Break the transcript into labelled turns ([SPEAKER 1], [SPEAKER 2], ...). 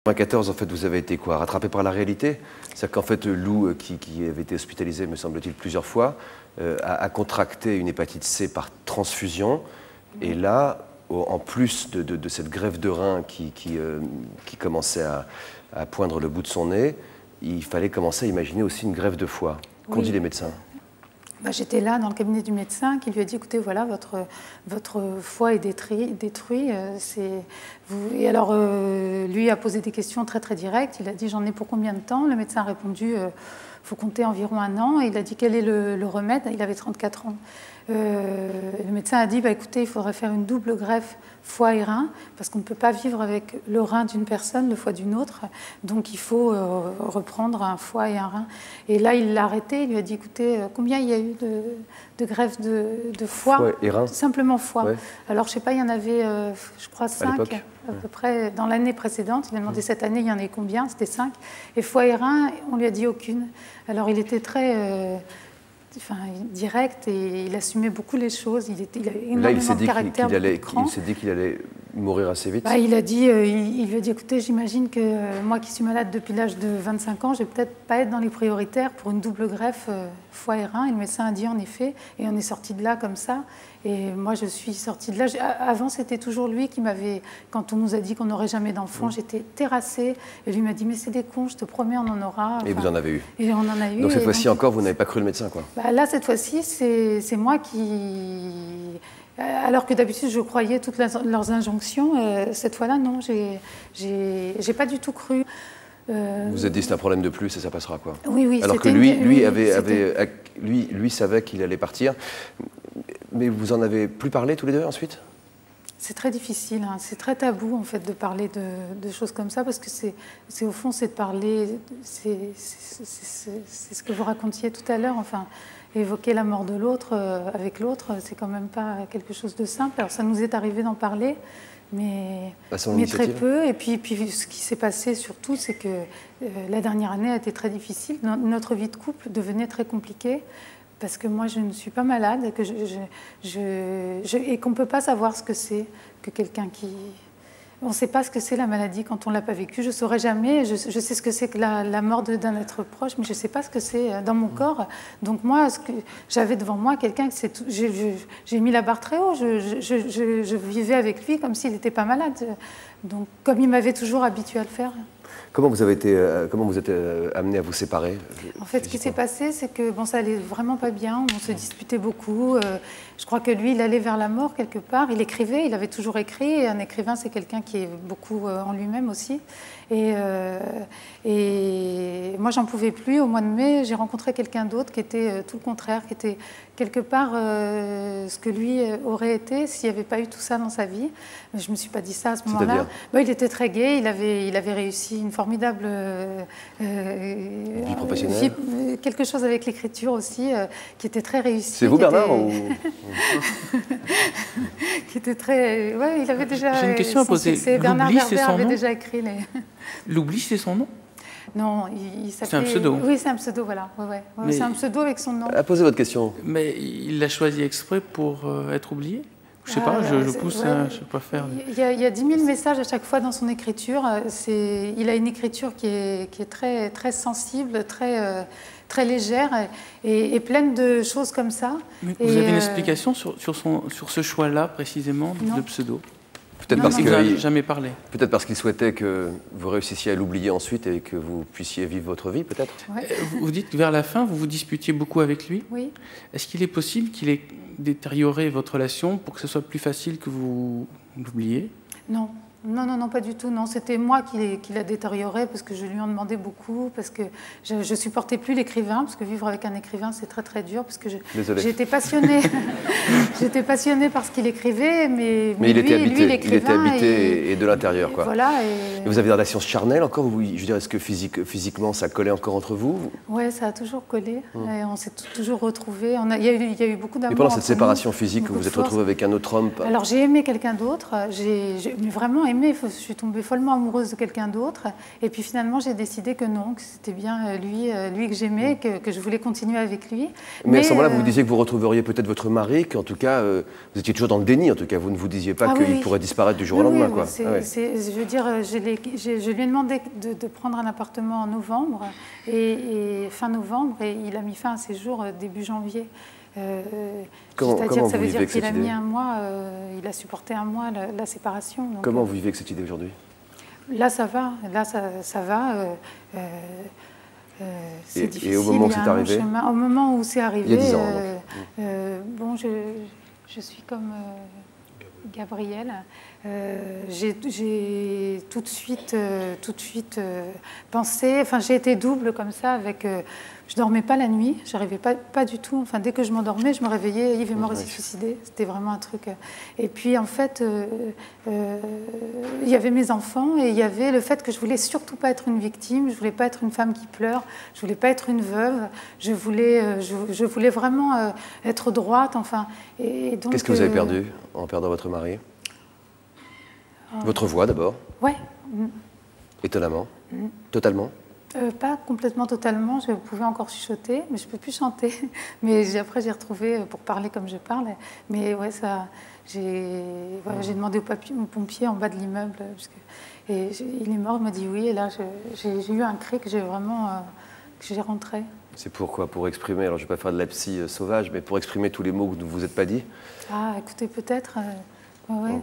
[SPEAKER 1] En 2014, en fait, vous avez été quoi? Rattrapé par la réalité? C'est-à-dire qu'en fait, Lou, qui avait été hospitalisé, me semble-t-il, plusieurs fois, a contracté une hépatite C par transfusion. Et là, en plus de cette greffe de rein qui commençait à poindre le bout de son nez, il fallait commencer à imaginer aussi une greffe de foie. Qu'ont dit les médecins?
[SPEAKER 2] J'étais là dans le cabinet du médecin qui lui a dit, écoutez, voilà, votre foie est détruit. Et alors, lui a posé des questions très très directes. Il a dit, j'en ai pour combien de temps? Le médecin a répondu, faut compter environ 1 an. Et il a dit, quel est le remède? Il avait 34 ans. Le médecin a dit, écoutez, il faudrait faire une double greffe foie et rein, parce qu'on ne peut pas vivre avec le rein d'une personne, le foie d'une autre. Donc il faut reprendre un foie et un rein. Et là, il l'a arrêté, il lui a dit, écoutez, combien il y a eu de greffes de foie
[SPEAKER 1] et rein?
[SPEAKER 2] Simplement foie.
[SPEAKER 1] Ouais.
[SPEAKER 2] Alors, je ne sais pas, il y en avait, je crois, 5 à peu près dans l'année précédente. Il a demandé cette année, il y en avait combien? C'était 5. Et foie et rein, on lui a dit aucune. Alors, il était très... direct, et il assumait beaucoup les choses. Il avait énormément de caractère.
[SPEAKER 1] Il s'est dit qu'il allait mourir assez vite.
[SPEAKER 2] Il a dit, il lui a dit, écoutez, j'imagine que moi qui suis malade depuis l'âge de 25 ans, je vais peut-être pas être dans les prioritaires pour une double greffe foie et rein. Et le médecin a dit en effet, et on est sorti de là comme ça. Et moi, je suis sortie de là. Avant, c'était toujours lui qui m'avait, quand on nous a dit qu'on n'aurait jamais d'enfant, j'étais terrassée. Et lui m'a dit, mais c'est des cons, je te promets, on en aura.
[SPEAKER 1] Et vous en avez eu.
[SPEAKER 2] Et on en a eu.
[SPEAKER 1] Donc cette fois-ci encore, vous n'avez pas cru le médecin, quoi.
[SPEAKER 2] Là, cette fois-ci, c'est moi qui... Alors que d'habitude, je croyais toutes leurs injonctions. Cette fois-là, non, j'ai pas du tout cru.
[SPEAKER 1] Vous vous êtes dit, c'est un problème de plus et ça passera, quoi.
[SPEAKER 2] Oui.
[SPEAKER 1] Alors que lui savait qu'il allait partir. Mais vous en avez plus parlé tous les deux ensuite?
[SPEAKER 2] C'est très difficile, hein. C'est très tabou en fait de parler de choses comme ça, parce que c'est au fond, c'est de parler, c'est ce que vous racontiez tout à l'heure, enfin, évoquer la mort de l'autre avec l'autre, c'est quand même pas quelque chose de simple. Alors ça nous est arrivé d'en parler, mais très peu. Et puis ce qui s'est passé surtout, c'est que la dernière année a été très difficile. Notre vie de couple devenait très compliquée, parce que moi, je ne suis pas malade, et qu'on ne peut pas savoir ce que c'est que quelqu'un qui... On ne sait pas ce que c'est la maladie quand on ne l'a pas vécu. Je ne saurais jamais. Je sais ce que c'est que la mort d'un être proche, mais je ne sais pas ce que c'est dans mon corps. Donc moi, j'avais devant moi quelqu'un qui j'ai mis la barre très haut. Je vivais avec lui comme s'il n'était pas malade. Donc, comme il m'avait toujours habitué à le faire.
[SPEAKER 1] Comment vous êtes amené à vous séparer?
[SPEAKER 2] En fait, ce qui s'est passé, c'est que ça allait vraiment pas bien. On se disputait beaucoup. Je crois que lui, il allait vers la mort quelque part. Il écrivait, il avait toujours écrit. Et un écrivain, c'est quelqu'un qui est beaucoup en lui-même aussi. Et moi, j'en pouvais plus. Au mois de mai, j'ai rencontré quelqu'un d'autre qui était tout le contraire, qui était quelque part ce que lui aurait été s'il n'y avait pas eu tout ça dans sa vie. Je ne me suis pas dit ça à ce moment-là. Il était très gai, il avait réussi une formidable
[SPEAKER 1] vie professionnelle.
[SPEAKER 2] Quelque chose avec l'écriture aussi, qui était très réussi.
[SPEAKER 1] C'est vous, Bernard ou...
[SPEAKER 2] Qui était très... Ouais, il avait déjà...
[SPEAKER 3] J'ai une question à poser.
[SPEAKER 2] Bernard Werber avait déjà écrit les...
[SPEAKER 3] L'oubli, c'est son nom?
[SPEAKER 2] Non, il s'appelait...
[SPEAKER 3] C'est un pseudo?
[SPEAKER 2] Oui, c'est un pseudo, voilà. Ouais. C'est un pseudo avec son nom.
[SPEAKER 1] Posez votre question.
[SPEAKER 3] Mais il l'a choisi exprès pour être oublié? Je sais pas, je pousse à... Je sais pas faire...
[SPEAKER 2] Il y a 10 000 messages à chaque fois dans son écriture. Il a une écriture qui est très, très sensible, très légère et pleine de choses comme ça.
[SPEAKER 3] Mais vous avez une explication sur ce choix-là, précisément, de pseudo?
[SPEAKER 1] Peut-être parce qu'il
[SPEAKER 3] jamais parlé.
[SPEAKER 1] Peut-être parce qu'il souhaitait que vous réussissiez à l'oublier ensuite et que vous puissiez vivre votre vie, peut-être.
[SPEAKER 2] Ouais.
[SPEAKER 3] Vous dites que vers la fin, vous vous disputiez beaucoup avec lui.
[SPEAKER 2] Oui.
[SPEAKER 3] Est-ce qu'il est possible qu'il ait détérioré votre relation pour que ce soit plus facile que vous l'oubliez?
[SPEAKER 2] Non. Non, pas du tout. Non, c'était moi qui l'a détérioré parce que je lui en demandais beaucoup, parce que je supportais plus l'écrivain, parce que vivre avec un écrivain, c'est très très dur, parce que j'étais passionnée. J'étais passionnée par ce qu'il écrivait, mais
[SPEAKER 1] il était habité,
[SPEAKER 2] lui,
[SPEAKER 1] il était habité et de l'intérieur, quoi.
[SPEAKER 2] Voilà.
[SPEAKER 1] Et vous avez des relations charnelles encore? Je veux dire, est-ce que physiquement, ça collait encore entre vous?
[SPEAKER 2] Oui, ça a toujours collé. Et on s'est toujours retrouvés. Il y a eu beaucoup d'amour.
[SPEAKER 1] Et pendant cette séparation physique, vous vous êtes retrouvés avec un autre homme?
[SPEAKER 2] Alors, j'ai aimé quelqu'un d'autre. J'ai vraiment aimé, je suis tombée follement amoureuse de quelqu'un d'autre. Et puis finalement, j'ai décidé que non, que c'était bien lui que j'aimais, que je voulais continuer avec lui.
[SPEAKER 1] Mais à ce moment-là, vous disiez que vous retrouveriez peut-être votre mari, qu'en tout cas, vous étiez toujours dans le déni, en tout cas, vous ne vous disiez pas qu'il pourrait disparaître du jour au lendemain. Quoi.
[SPEAKER 2] Je veux dire, je lui ai demandé de prendre un appartement en novembre, et fin novembre, et il a mis fin à ses jours début janvier. C'est-à-dire que ça veut dire qu'il a mis un mois, il a supporté un mois la séparation. Donc,
[SPEAKER 1] comment vous vivez avec cette idée aujourd'hui?
[SPEAKER 2] Là, ça va. Là, ça va. C'est difficile.
[SPEAKER 1] Et au moment où c'est arrivé?
[SPEAKER 2] Au moment où c'est arrivé,
[SPEAKER 1] il y a 10 ans.
[SPEAKER 2] Bon, je suis comme Gabrielle. J'ai tout de suite pensé. Enfin, j'ai été double comme ça. Je dormais pas la nuit. J'arrivais pas du tout. Enfin, dès que je m'endormais, je me réveillais. Yves est mort et s'est suicidé. C'était vraiment un truc. Et puis, en fait, il y avait mes enfants et il y avait le fait que je voulais surtout pas être une victime. Je voulais pas être une femme qui pleure. Je voulais pas être une veuve. Je voulais vraiment être droite. Enfin, et donc.
[SPEAKER 1] Qu'est-ce que vous avez perdu en perdant votre mari? Votre voix d'abord?
[SPEAKER 2] Ouais.
[SPEAKER 1] Étonnamment? Totalement?
[SPEAKER 2] Pas complètement totalement, je pouvais encore chuchoter, mais je ne peux plus chanter. Mais après, j'ai retrouvé pour parler comme je parle. Mais ouais, j'ai demandé au pompier en bas de l'immeuble. Et il est mort, il m'a dit oui. Et là, j'ai eu un cri que j'ai vraiment que j'ai rentré.
[SPEAKER 1] C'est pourquoi? Pour exprimer, alors je ne vais pas faire de la psy sauvage, mais pour exprimer tous les mots que vous ne vous êtes pas dit?
[SPEAKER 2] Ah, écoutez, peut-être. Ouais.